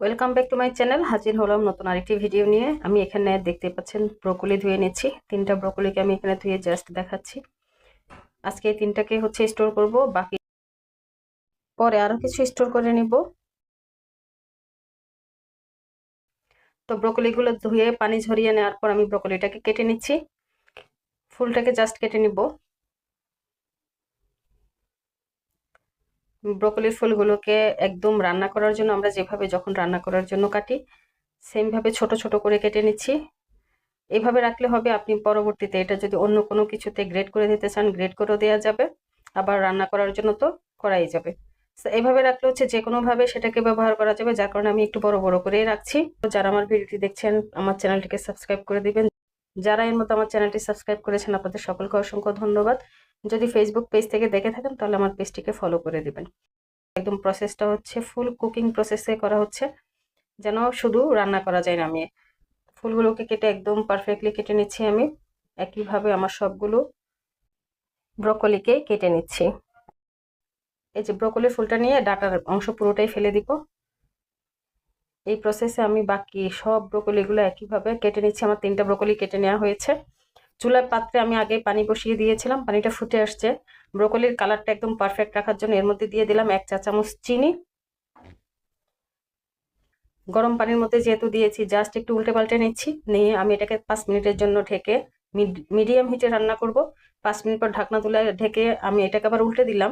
Welcome back to my channel. হাজির হলাম নতুন আরেকটি ভিডিও নিয়ে। আমি এখানে দেখতে পাচ্ছেন ব্রোকলি ধুয়ে নিচ্ছি। 3টা ব্রোকলিকে আমি এখানে ধুয়ে জাস্ট দেখাচ্ছি। আজকে এই 3টাকে স্টোর করব, বাকি পরে আরো কিছু স্টোর করে নিব। তো ব্রোকলিগুলো ধুয়ে পানি ঝরিয়ে নেওয়ার পর আমি ব্রোকলিটাকে কেটে নিচ্ছি। ফুলটাকে জাস্ট কেটে নিব। ব্রোকলির ফুলগুলোকে একদম রান্না করার জন্য আমরা যেভাবে যখন রান্না করার জন্য কাটি, সেম ভাবে ছোট ছোট করে কেটে নিচ্ছি। এইভাবে রাখলে হবে, আপনি পরবর্তীতে এটা যদি অন্য কোনো কিছুতে গ্রেড করে দিতে চান গ্রেড করেও দেওয়া যাবে, আবার রান্না করার জন্য তো করাই যাবে। এইভাবে রাখলে যে কোনো ভাবে সেটাকে ব্যবহার করা যাবে, যার কারণে আমি একটু বড় বড় করেই রাখছি। যারা আমার ভিডিওটি দেখছেন আমার চ্যানেলটিকে সাবস্ক্রাইব করে দিবেন। যারা এর মধ্যে আমার চ্যানেলটি সাবস্ক্রাইব করেছেন আপনাদের সকলকে অসংখ্য ধন্যবাদ। যদি ফেসবুক পেজ থেকে দেখে থাকেন তাহলে আমার পেজটিকে ফলো করে দিবেন। একদম প্রসেসটা ফুল কুকিং প্রসেসে করা হচ্ছে, যেন শুধু রান্না করা যায় না। আমি ফুলগুলোকে কেটে একদম পারফেক্টলি কেটে নিচ্ছি। আমি একইভাবে আমার সবগুলো ব্রোকলিকে কেটে নিচ্ছি। এই যে ব্রোকলির ফুলটা নিয়ে ডাটার অংশ পুরোটাই ফেলে দিব। এই প্রসেসে আমি বাকি সব ব্রোকলিগুলো একইভাবে কেটে নিচ্ছি। আমার 3টা ব্রোকলি কেটে নেওয়া হয়েছে। চুলার পাত্রে আমি আগে পানি বসিয়ে দিয়েছিলাম, পানিটা ফুটে আসছে। ব্রোকলির কালারটা একদম পারফেক্ট রাখার জন্য এর মধ্যে দিয়ে দিলাম 1 চা চামচ চিনি। গরম পানির মধ্যে যেহেতু দিয়েছি, জাস্ট একটু উল্টে পাল্টে নিচ্ছি। নিয়ে আমি এটাকে 5 মিনিটের জন্য ঢেকে মিডিয়াম হিটে রান্না করব। 5 মিনিট পর ঢাকনা তুলে ঢেকে আমি এটাকে আবার উল্টে দিলাম।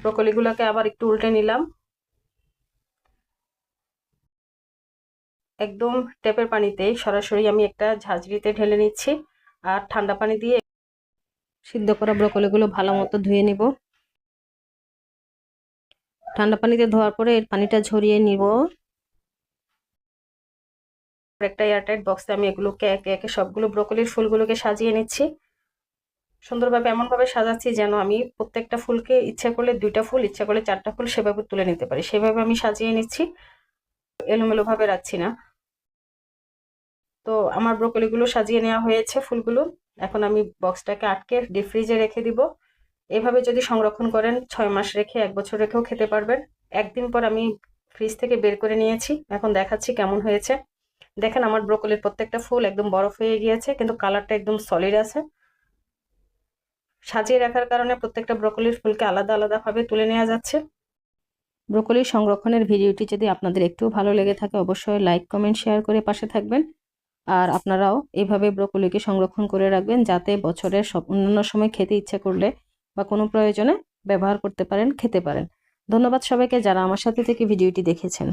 ব্রোকলিগুলোকে আবার একটু উল্টে নিলাম। একদম টেপের পানিতে সরাসরি আমি একটা ঝাঁঝরিতে ঢেলে নিচ্ছি, আর ঠান্ডা পানি দিয়ে সিদ্ধ করা ব্রোকলিগুলো ভালো মতো ধুয়ে নিব। ঠান্ডা পানিতে ধোয়ার পরে এর পানিটা ঝরিয়ে নিব। একটা এয়ারটাইট বক্সে আমি এগুলোকে একে একে সবগুলো ব্রোকলির ফুলগুলোকে সাজিয়ে নিচ্ছি। সুন্দরভাবে এমনভাবে সাজাচ্ছি যেন আমি প্রত্যেকটা ফুলকে ইচ্ছা করলে 2টা ফুল, ইচ্ছা করলে 4টা ফুল সেভাবে তুলে নিতে পারি। সেভাবে আমি সাজিয়ে নিচ্ছি, এলোমেলো ভাবে রাখছি না। তো আমার ব্রোকলিগুলো সাজিয়ে নেওয়া হয়েছে ফুলগুলো। এখন আমি বক্সটাকে আটকে ডিপ ফ্রিজে রেখে দিব। এভাবে যদি সংরক্ষণ করেন 6 মাস রেখে 1 বছর রেখেও খেতে পারবেন। একদিন পর আমি ফ্রিজ থেকে বের করে নিয়েছি, এখন দেখাচ্ছি কেমন হয়েছে। দেখেন আমার ব্রোকলির প্রত্যেকটা ফুল একদম বরফ হয়ে গিয়েছে, কিন্তু কালারটা একদম সলিড আছে। সাজিয়ে রাখার কারণে প্রত্যেকটা ব্রোকলির ফুলকে আলাদা আলাদা ভাবে তুলে নেওয়া যাচ্ছে। ব্রোকলি সংরক্ষণের ভিডিওটি যদি আপনাদের একটু ভালো লেগে থাকে অবশ্যই লাইক কমেন্ট শেয়ার করে পাশে থাকবেন। আর আপনারাও এইভাবে ব্রোকলিকে সংরক্ষণ করে রাখবেন, যাতে বছরের সব অন্যান্য সময় খেতে ইচ্ছে করলে বা কোনো প্রয়োজনে ব্যবহার করতে পারেন, খেতে পারেন। ধন্যবাদ সবাইকে যারা আমার সাথে থেকে ভিডিওটি দেখেছেন।